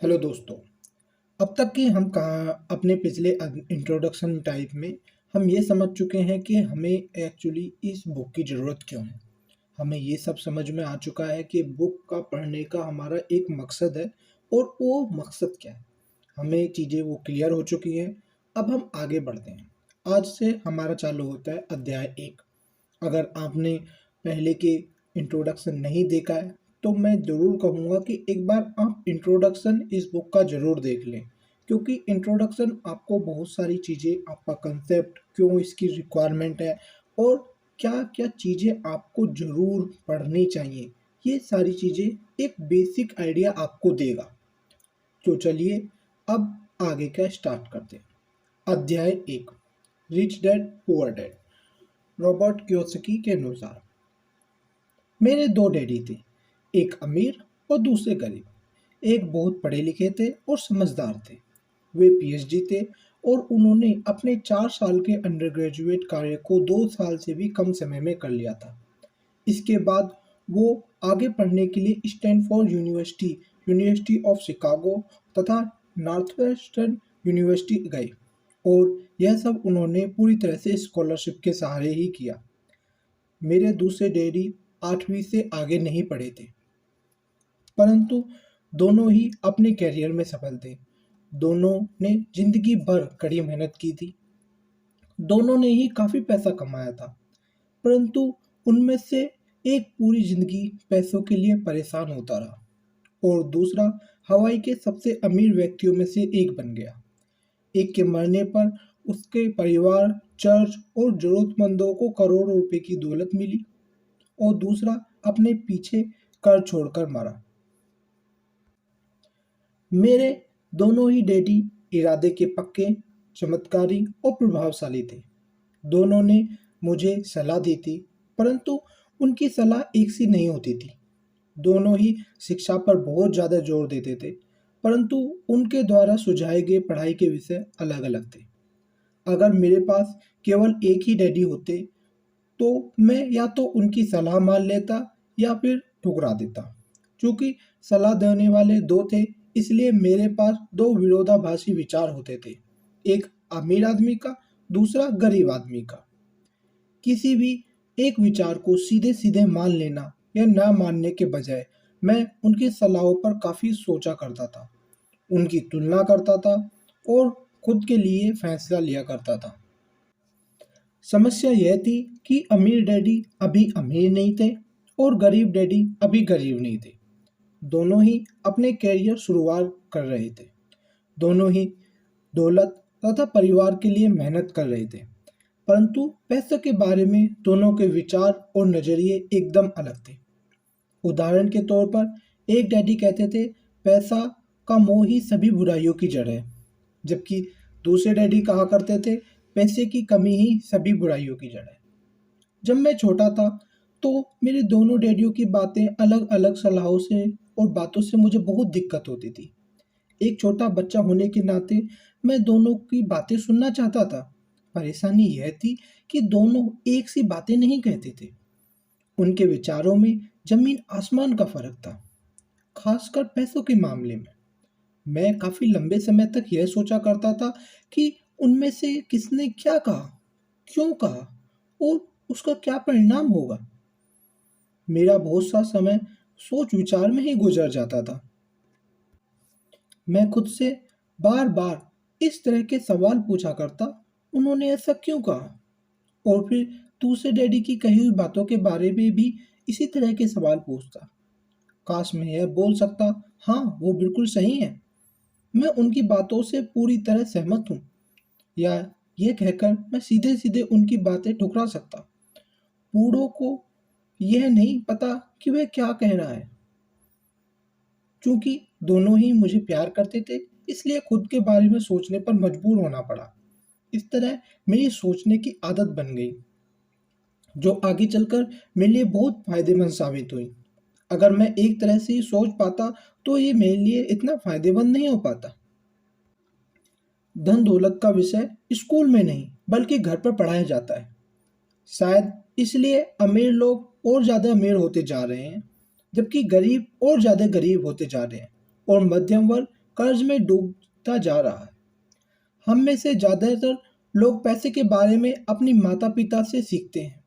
Hello दोस्तों। अब तक कि हम कहाँ अपने पिछले इंट्रोडक्शन टाइप में हम ये समझ चुके हैं कि हमें एक्चुअली इस बुक की ज़रूरत क्यों है। हमें ये सब समझ में आ चुका है कि बुक का पढ़ने का हमारा एक मकसद है और वो मकसद क्या है। हमें चीज़ें वो क्लियर हो चुकी हैं। अब हम आगे बढ़ते हैं। आज से हमारा चालू होता है अध्याय 1। अगर आपने पहले के इंट्रोडक्शन नहीं देखा है तो मैं ज़रूर कहूँगा कि एक बार आप इंट्रोडक्शन इस बुक का ज़रूर देख लें, क्योंकि इंट्रोडक्शन आपको बहुत सारी चीज़ें, आपका कंसेप्ट, क्यों इसकी रिक्वायरमेंट है और क्या क्या चीज़ें आपको ज़रूर पढ़नी चाहिए, ये सारी चीज़ें एक बेसिक आइडिया आपको देगा। तो चलिए अब आगे का स्टार्ट करते हैं। अध्याय 1, rich dad poor dad. Robert Kiyosaki के अनुसार मेरे दो डैडी थे, एक अमीर और दूसरे गरीब। एक बहुत पढ़े लिखे थे और समझदार थे। वे पीएचडी थे और उन्होंने अपने 4 साल के अंडरग्रेजुएट कार्य को 2 साल से भी कम समय में कर लिया था। इसके बाद वो आगे पढ़ने के लिए Stanford university, university of Chicago तथा नॉर्थवेस्टर्न यूनिवर्सिटी गए और यह सब उन्होंने पूरी तरह से स्कॉलरशिप के सहारे ही किया। मेरे दूसरे डैडी 8वीं से आगे नहीं पढ़े थे, परंतु दोनों ही अपने करियर में सफल थे। दोनों ने जिंदगी भर कड़ी मेहनत की थी। दोनों ने ही काफ़ी पैसा कमाया था, परंतु उनमें से एक पूरी जिंदगी पैसों के लिए परेशान होता रहा और दूसरा हवाई के सबसे अमीर व्यक्तियों में से एक बन गया। एक के मरने पर उसके परिवार, चर्च और जरूरतमंदों को करोड़ों रुपए की दौलत मिली और दूसरा अपने पीछे कर छोड़कर मरा। मेरे दोनों ही डैडी इरादे के पक्के, चमत्कारी और प्रभावशाली थे। दोनों ने मुझे सलाह दी थी, परंतु उनकी सलाह एक सी नहीं होती थी। दोनों ही शिक्षा पर बहुत ज़्यादा जोर देते थे, परंतु उनके द्वारा सुझाए गए पढ़ाई के विषय अलग-अलग थे। अगर मेरे पास केवल एक ही डैडी होते, तो मैं या तो उनकी सलाह मान लेता या फिर ठुकरा देता। चूँकि सलाह देने वाले दो थे, इसलिए मेरे पास दो विरोधाभासी विचार होते थे, एक अमीर आदमी का, दूसरा गरीब आदमी का। किसी भी एक विचार को सीधे-सीधे मान लेना या ना मानने के बजाय मैं उनकी सलाहों पर काफ़ी सोचा करता था, उनकी तुलना करता था और खुद के लिए फैसला लिया करता था। समस्या यह थी कि अमीर डैडी अभी अमीर नहीं थे और गरीब डैडी अभी गरीब नहीं थे। दोनों ही अपने करियर शुरुआत कर रहे थे। दोनों ही दौलत तथा परिवार के लिए मेहनत कर रहे थे, परंतु पैसे के बारे में दोनों के विचार और नज़रिए एकदम अलग थे। उदाहरण के तौर पर एक डैडी कहते थे, पैसा का मोह ही सभी बुराइयों की जड़ है, जबकि दूसरे डैडी कहा करते थे, पैसे की कमी ही सभी बुराइयों की जड़ है। जब मैं छोटा था तो मेरे दोनों डैडियों की बातें अलग-अलग सलाहों से और बातों से मुझे बहुत दिक्कत होती थी। एक छोटा बच्चा होने के नाते मैं दोनों की बातें सुनना चाहता था। परेशानी यह थी कि दोनों एक सी बातें नहीं कहते थे। उनके विचारों में जमीन आसमान का फर्क था, खासकर पैसों के मामले में। मैं काफी लंबे समय तक यह सोचा करता था कि उनमें से किसने क्या कहा, क्यों कहा और उसका क्या परिणाम होगा। मेरा बहुत सा समय सोच विचार में ही गुजर जाता था। मैं खुद से बार बार इस तरह के सवाल पूछा करता, उन्होंने ऐसा क्यों कहा, और फिर दूसरे डैडी की कही हुई बातों के बारे में भी इसी तरह के सवाल पूछता। काश मैं यह बोल सकता, हाँ वो बिल्कुल सही है, मैं उनकी बातों से पूरी तरह सहमत हूँ, या ये कहकर मैं सीधे सीधे उनकी बातें ठुकरा सकता। बूढ़ों को यह नहीं पता कि वह क्या कह रहा है। चूंकि दोनों ही मुझे प्यार करते थे, इसलिए खुद के बारे में सोचने पर मजबूर होना पड़ा। इस तरह मेरी सोचने की आदत बन गई, जो आगे चलकर मेरे लिए बहुत फायदेमंद साबित हुई। अगर मैं एक तरह से ही सोच पाता तो ये मेरे लिए इतना फायदेमंद नहीं हो पाता। धन दौलत का विषय स्कूल में नहीं बल्कि घर पर पढ़ाया जाता है। शायद इसलिए अमीर लोग और ज़्यादा अमीर होते जा रहे हैं, जबकि गरीब और ज़्यादा गरीब होते जा रहे हैं और मध्यम वर्ग कर्ज में डूबता जा रहा है। हम में से ज़्यादातर लोग पैसे के बारे में अपनी माता-पिता से सीखते हैं।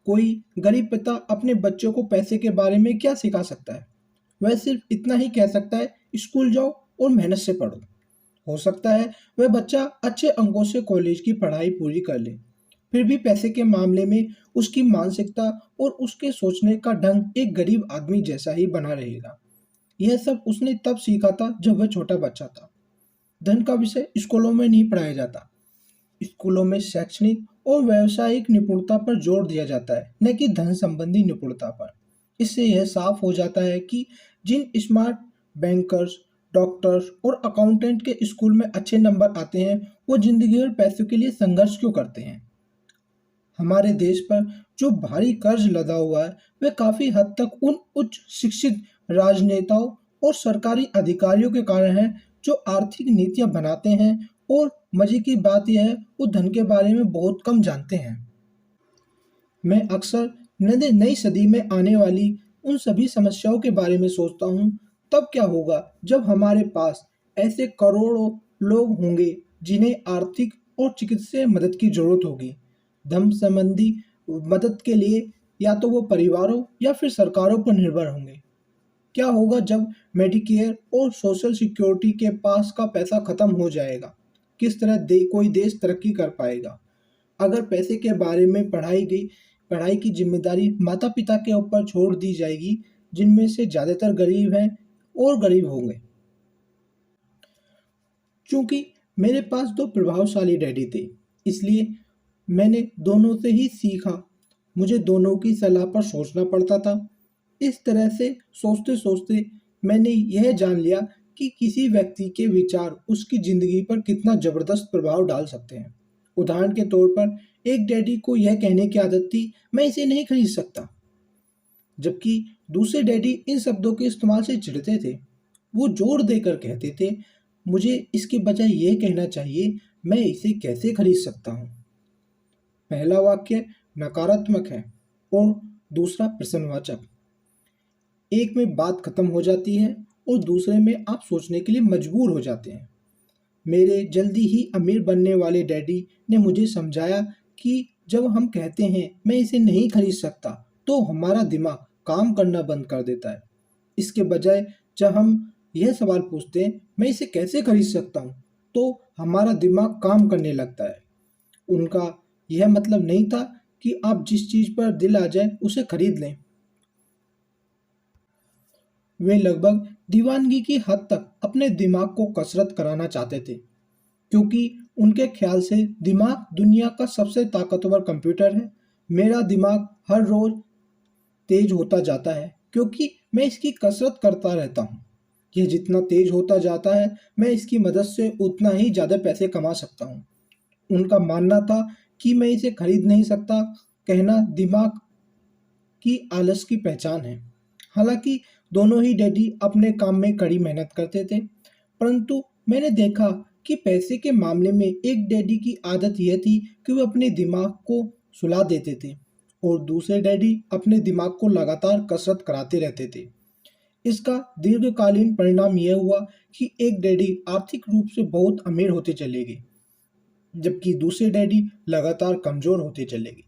कोई गरीब पिता अपने बच्चों को पैसे के बारे में क्या सिखा सकता है? वह सिर्फ इतना ही कह सकता है, स्कूल जाओ और मेहनत से पढ़ो। हो सकता है वह बच्चा अच्छे अंकों से कॉलेज की पढ़ाई पूरी कर ले, फिर भी पैसे के मामले में उसकी मानसिकता और उसके सोचने का ढंग एक गरीब आदमी जैसा ही बना रहेगा। यह सब उसने तब सीखा था जब वह छोटा बच्चा था। धन का विषय स्कूलों में नहीं पढ़ाया जाता। स्कूलों में शैक्षणिक और व्यावसायिक निपुणता पर जोर दिया जाता है, न कि धन संबंधी निपुणता पर। इससे यह साफ हो जाता है कि जिन स्मार्ट बैंकर्स, डॉक्टर्स और अकाउंटेंट के स्कूल में अच्छे नंबर आते हैं, वो जिंदगी भर पैसों के लिए संघर्ष क्यों करते हैं। हमारे देश पर जो भारी कर्ज लदा हुआ है, वह काफी हद तक उन उच्च शिक्षित राजनेताओं और सरकारी अधिकारियों के कारण है, जो आर्थिक नीतियां बनाते हैं और मजे की बात यह है, वो धन के बारे में बहुत कम जानते हैं। मैं अक्सर नई नई सदी में आने वाली उन सभी समस्याओं के बारे में सोचता हूँ। तब क्या होगा जब हमारे पास ऐसे करोड़ों लोग होंगे जिन्हें आर्थिक और चिकित्सीय मदद की जरूरत होगी। धन संबंधी मदद के लिए या तो वो परिवारों या फिर सरकारों पर निर्भर होंगे। क्या होगा जब मेडिकेयर और सोशल सिक्योरिटी के पास का पैसा खत्म हो जाएगा? किस तरह कोई देश तरक्की कर पाएगा? अगर पैसे के बारे में पढ़ाई की जिम्मेदारी माता पिता के ऊपर छोड़ दी जाएगी, जिनमें से ज़्यादातर गरीब हैं और गरीब होंगे। चूंकि मेरे पास दो प्रभावशाली डैडी थे, इसलिए मैंने दोनों से ही सीखा। मुझे दोनों की सलाह पर सोचना पड़ता था। इस तरह से सोचते सोचते मैंने यह जान लिया कि किसी व्यक्ति के विचार उसकी जिंदगी पर कितना जबरदस्त प्रभाव डाल सकते हैं। उदाहरण के तौर पर एक डैडी को यह कहने की आदत थी, मैं इसे नहीं खरीद सकता, जबकि दूसरे डैडी इन शब्दों के इस्तेमाल से चिढ़ते थे। वो जोर देकर कहते थे, मुझे इसके बजाय यह कहना चाहिए, मैं इसे कैसे खरीद सकता हूँ। पहला वाक्य नकारात्मक है और दूसरा प्रश्नवाचक। एक में बात खत्म हो जाती है और दूसरे में आप सोचने के लिए मजबूर हो जाते हैं। मेरे जल्दी ही अमीर बनने वाले डैडी ने मुझे समझाया कि जब हम कहते हैं मैं इसे नहीं खरीद सकता, तो हमारा दिमाग काम करना बंद कर देता है। इसके बजाय जब हम यह सवाल पूछते हैं, मैं इसे कैसे खरीद सकता हूँ, तो हमारा दिमाग काम करने लगता है। उनका यह मतलब नहीं था कि आप जिस चीज़ पर दिल आ जाए उसे खरीद लें। वे लगभग दीवानगी की हद तक अपने दिमाग को कसरत कराना चाहते थे, क्योंकि उनके ख्याल से दिमाग दुनिया का सबसे ताकतवर कंप्यूटर है। मेरा दिमाग हर रोज तेज होता जाता है क्योंकि मैं इसकी कसरत करता रहता हूँ। यह जितना तेज होता जाता है, मैं इसकी मदद से उतना ही ज़्यादा पैसे कमा सकता हूँ। उनका मानना था कि मैं इसे खरीद नहीं सकता कहना दिमाग की आलस की पहचान है। हालांकि दोनों ही डैडी अपने काम में कड़ी मेहनत करते थे, परंतु मैंने देखा कि पैसे के मामले में एक डैडी की आदत यह थी कि वो अपने दिमाग को सुला देते थे और दूसरे डैडी अपने दिमाग को लगातार कसरत कराते रहते थे। इसका दीर्घकालीन परिणाम यह हुआ कि एक डैडी आर्थिक रूप से बहुत अमीर होते चले गए, जबकि दूसरे डैडी लगातार कमजोर होते चले गए।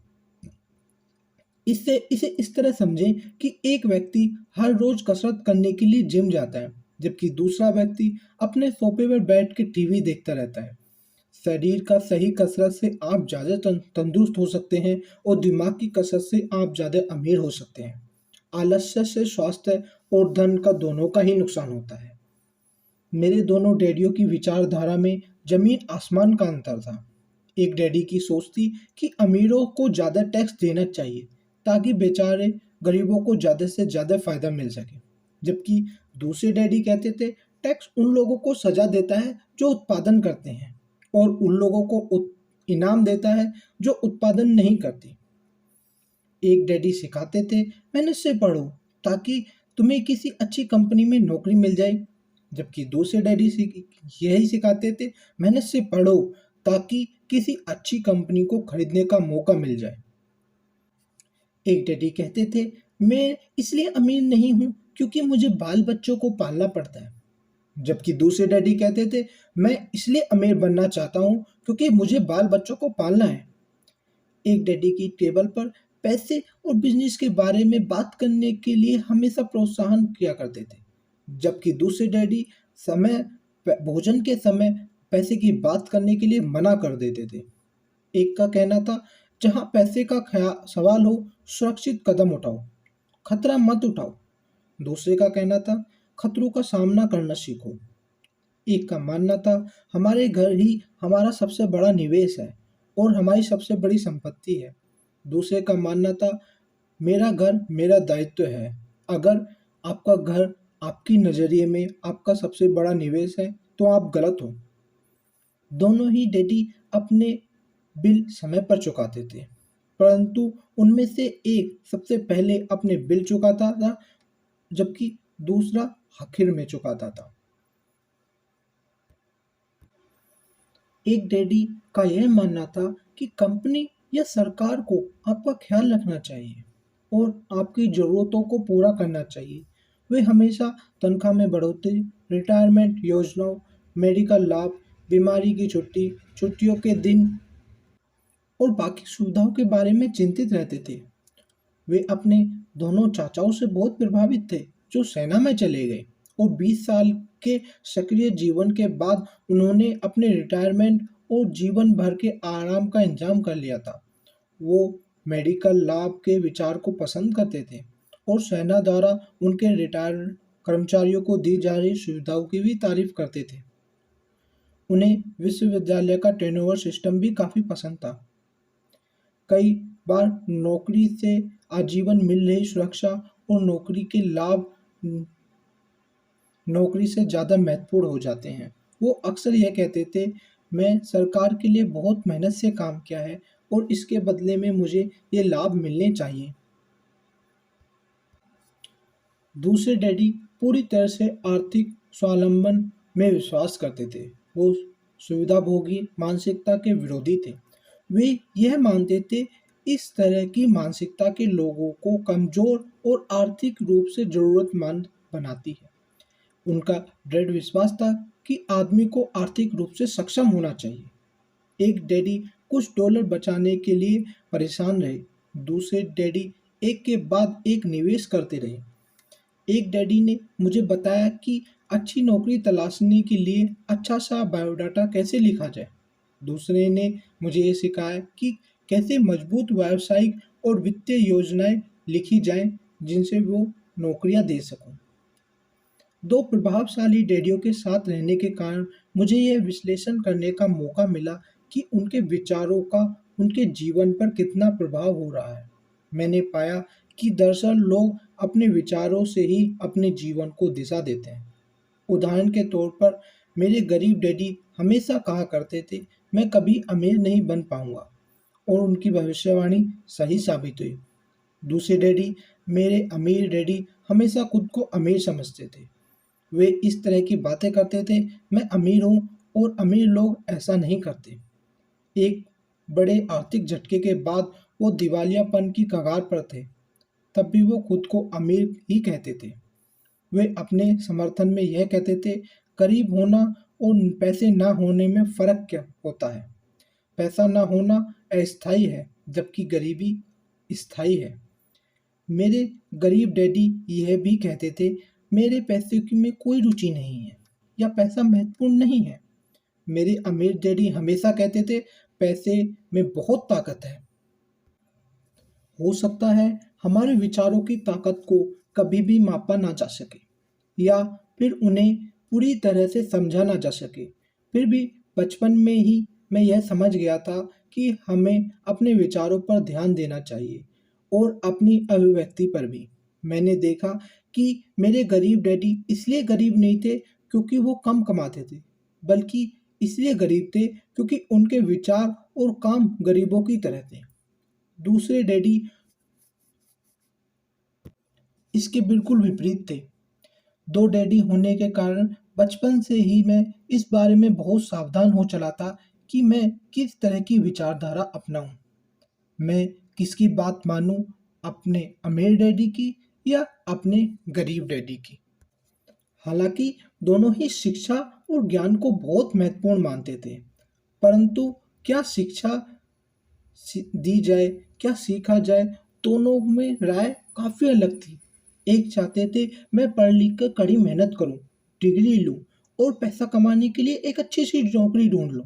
इससे इसे इस तरह समझें कि एक व्यक्ति हर रोज कसरत करने के लिए जिम जाता है, जबकि दूसरा व्यक्ति अपने सोफे पर बैठ के टीवी देखता रहता है। शरीर का सही कसरत से आप ज़्यादा तंदुरुस्त हो सकते हैं और दिमाग की कसरत से आप ज़्यादा अमीर हो सकते हैं। आलस्य से स्वास्थ्य और धन का दोनों का ही नुकसान होता है। मेरे दोनों डैडियों की विचारधारा में जमीन आसमान का अंतर था। एक डैडी की सोच थी कि अमीरों को ज़्यादा टैक्स देना चाहिए ताकि बेचारे गरीबों को ज़्यादा से ज़्यादा फायदा मिल सके, जबकि दूसरे डैडी कहते थे टैक्स उन लोगों को सजा देता है जो उत्पादन करते हैं और उन लोगों को इनाम देता है जो उत्पादन नहीं करते। एक डैडी सिखाते थे मेहनत से पढ़ो ताकि तुम्हें किसी अच्छी कंपनी में नौकरी मिल जाए, जबकि दूसरे डैडी यही सिखाते थे मेहनत से पढ़ो ताकि किसी अच्छी कंपनी को खरीदने का मौका मिल जाए। एक डैडी कहते थे मैं इसलिए अमीर नहीं हूँ क्योंकि मुझे बाल बच्चों को पालना पड़ता है। जबकि दूसरे डैडी कहते थे, मैं इसलिए अमीर बनना चाहता हूँ क्योंकि मुझे बाल बच्चों को पालना है। एक डैडी की टेबल पर पैसे और बिजनेस के बारे में बात करने के लिए हमेशा प्रोत्साहन किया करते थे, जबकि दूसरे डैडी समय भोजन के समय पैसे की बात करने के लिए मना कर देते थे। एक का कहना था, जहाँ पैसे का सवाल हो सुरक्षित कदम उठाओ, खतरा मत उठाओ। दूसरे का कहना था, खतरों का सामना करना सीखो। एक का मानना था, हमारे घर ही हमारा सबसे बड़ा निवेश है और हमारी सबसे बड़ी संपत्ति है। दूसरे का मानना था, मेरा घर मेरा दायित्व है। अगर आपका घर आपकी नज़रिए में आपका सबसे बड़ा निवेश है तो आप गलत हो। दोनों ही डैडी अपने बिल समय पर चुकाते थे, परंतु उनमें से एक सबसे पहले अपने बिल चुकाता था, जबकि दूसरा आखिर में चुकाता था। एक डैडी का यह मानना था कि कंपनी या सरकार को आपका ख्याल रखना चाहिए और आपकी ज़रूरतों को पूरा करना चाहिए। वे हमेशा तनख्वाह में बढ़ोतरी, रिटायरमेंट योजनाओं, मेडिकल लाभ, बीमारी की छुट्टी, छुट्टियों के दिन और बाकी सुविधाओं के बारे में चिंतित रहते थे। वे अपने दोनों चाचाओं से बहुत प्रभावित थे, जो सेना में चले गए और 20 साल के सक्रिय जीवन के बाद उन्होंने अपने रिटायरमेंट और जीवन भर के आराम का इंतजाम कर लिया था। वो मेडिकल लाभ के विचार को पसंद करते थे और सेना द्वारा उनके रिटायर कर्मचारियों को दी जा रही सुविधाओं की भी तारीफ करते थे। उन्हें विश्वविद्यालय का टर्नओवर सिस्टम भी काफ़ी पसंद था। कई बार नौकरी से आजीवन मिल रही सुरक्षा और नौकरी के लाभ नौकरी से ज़्यादा महत्वपूर्ण हो जाते हैं। वो अक्सर यह कहते थे, मैं सरकार के लिए बहुत मेहनत से काम किया है और इसके बदले में मुझे ये लाभ मिलने चाहिए। दूसरे डैडी पूरी तरह से आर्थिक स्वावलंबन में विश्वास करते थे। वो सुविधाभोगी मानसिकता के विरोधी थे। वे यह मानते थे, इस तरह की मानसिकता के लोगों को कमज़ोर और आर्थिक रूप से ज़रूरतमंद बनाती है। उनका दृढ़ विश्वास था कि आदमी को आर्थिक रूप से सक्षम होना चाहिए। एक डैडी कुछ डॉलर बचाने के लिए परेशान रहे, दूसरे डैडी एक के बाद एक निवेश करते रहे। एक डैडी ने मुझे बताया कि अच्छी नौकरी तलाशने के लिए अच्छा सा बायोडाटा कैसे लिखा जाए। दूसरे ने मुझे ये सिखाया कि कैसे मजबूत व्यावसायिक और वित्तीय योजनाएं लिखी जाएं, जिनसे वो नौकरियां दे सकूं। दो प्रभावशाली डैडियों के साथ रहने के कारण मुझे यह विश्लेषण करने का मौका मिला कि उनके विचारों का उनके जीवन पर कितना प्रभाव हो रहा है। मैंने पाया कि दरअसल लोग अपने विचारों से ही अपने जीवन को दिशा देते हैं। उदाहरण के तौर पर मेरे गरीब डैडी हमेशा कहा करते थे, मैं कभी अमीर नहीं बन पाऊंगा, और उनकी भविष्यवाणी सही साबित हुई। दूसरे डैडी, मेरे अमीर डैडी, हमेशा खुद को अमीर समझते थे। वे इस तरह की बातें करते थे, मैं अमीर हूँ और अमीर लोग ऐसा नहीं करते। एक बड़े आर्थिक झटके के बाद वो दिवालियापन की कगार पर थे, तब भी वो खुद को अमीर ही कहते थे। वे अपने समर्थन में यह कहते थे, गरीब होना और पैसे ना होने में फ़र्क क्या होता है? पैसा ना होना अस्थायी है, जबकि गरीबी स्थायी है। मेरे गरीब डैडी यह भी कहते थे, मेरे पैसे की में कोई रुचि नहीं है या पैसा महत्वपूर्ण नहीं है। मेरे अमीर डैडी हमेशा कहते थे, पैसे में बहुत ताकत है। हो सकता है हमारे विचारों की ताकत को कभी भी मापा ना जा सके या फिर उन्हें पूरी तरह से समझा ना जा सके। फिर भी बचपन में ही मैं यह समझ गया था कि हमें अपने विचारों पर ध्यान देना चाहिए और अपनी अभिव्यक्ति पर भी। मैंने देखा कि मेरे गरीब डैडी इसलिए गरीब नहीं थे क्योंकि वो कम कमाते थे, बल्कि इसलिए गरीब थे क्योंकि उनके विचार और काम गरीबों की तरह थे। दूसरे डैडी इसके बिल्कुल विपरीत थे। दो डैडी होने के कारण बचपन से ही मैं इस बारे में बहुत सावधान हो चला था कि मैं किस तरह की विचारधारा अपनाऊं। मैं किसकी बात मानूं, अपने अमीर डैडी की या अपने गरीब डैडी की। हालांकि दोनों ही शिक्षा और ज्ञान को बहुत महत्वपूर्ण मानते थे, परंतु क्या शिक्षा दी जाए, क्या सीखा जाए, दोनों में राय काफ़ी अलग थी। एक चाहते थे मैं पढ़ लिख कर कड़ी मेहनत करूं, डिग्री लूं और पैसा कमाने के लिए एक अच्छी सी नौकरी ढूंढ लूं।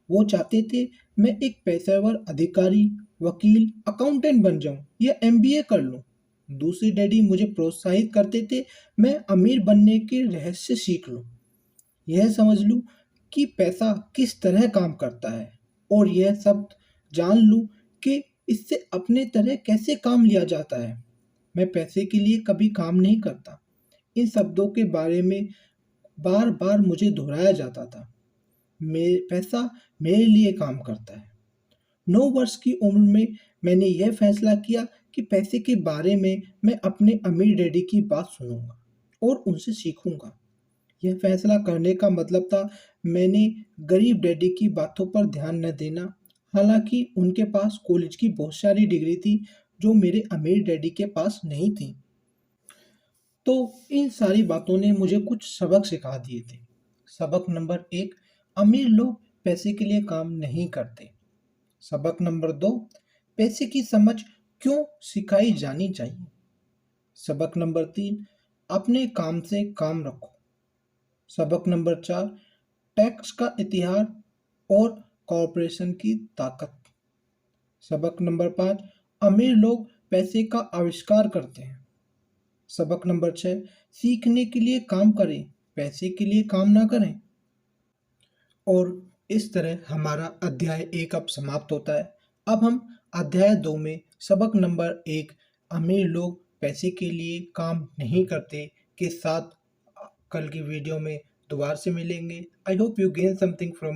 वो चाहते थे मैं एक पेशेवर अधिकारी, वकील, अकाउंटेंट बन जाऊं या एमबीए कर लूं। दूसरे डैडी मुझे प्रोत्साहित करते थे मैं अमीर बनने के रहस्य सीख लूं, यह समझ लूं कि पैसा किस तरह काम करता है और यह सब जान लूं कि इससे अपने तरह कैसे काम लिया जाता है। मैं पैसे के लिए कभी काम नहीं करता, इन शब्दों के बारे में बार बार मुझे दोहराया जाता था। पैसा मेरे लिए काम करता है। 9 वर्ष की उम्र में मैंने यह फैसला किया कि पैसे के बारे में मैं अपने अमीर डैडी की बात सुनूंगा और उनसे सीखूंगा। यह फैसला करने का मतलब था मैंने गरीब डैडी की बातों पर ध्यान न देना। हालांकि उनके पास कॉलेज की बहुत सारी डिग्री थी जो मेरे अमीर डैडी के पास नहीं थी। तो इन सारी बातों ने मुझे कुछ सबक सिखा दिए थे। सबक नंबर 1, अमीर लोग पैसे के लिए काम नहीं करते। सबक नंबर 2, पैसे की समझ क्यों सिखाई जानी चाहिए। सबक नंबर 3, अपने काम से काम रखो। सबक नंबर 4, टैक्स का इतिहास और कॉरपोरेशन की ताकत। सबक नंबर 5, अमीर लोग पैसे का आविष्कार करते हैं। सबक नंबर 6, सीखने के लिए काम करें, पैसे के लिए काम ना करें। और इस तरह हमारा अध्याय 1 अब समाप्त होता है। अब हम अध्याय 2 में सबक नंबर 1, अमीर लोग पैसे के लिए काम नहीं करते के साथ कल की वीडियो में दोबारा से मिलेंगे। I hope you gain something from my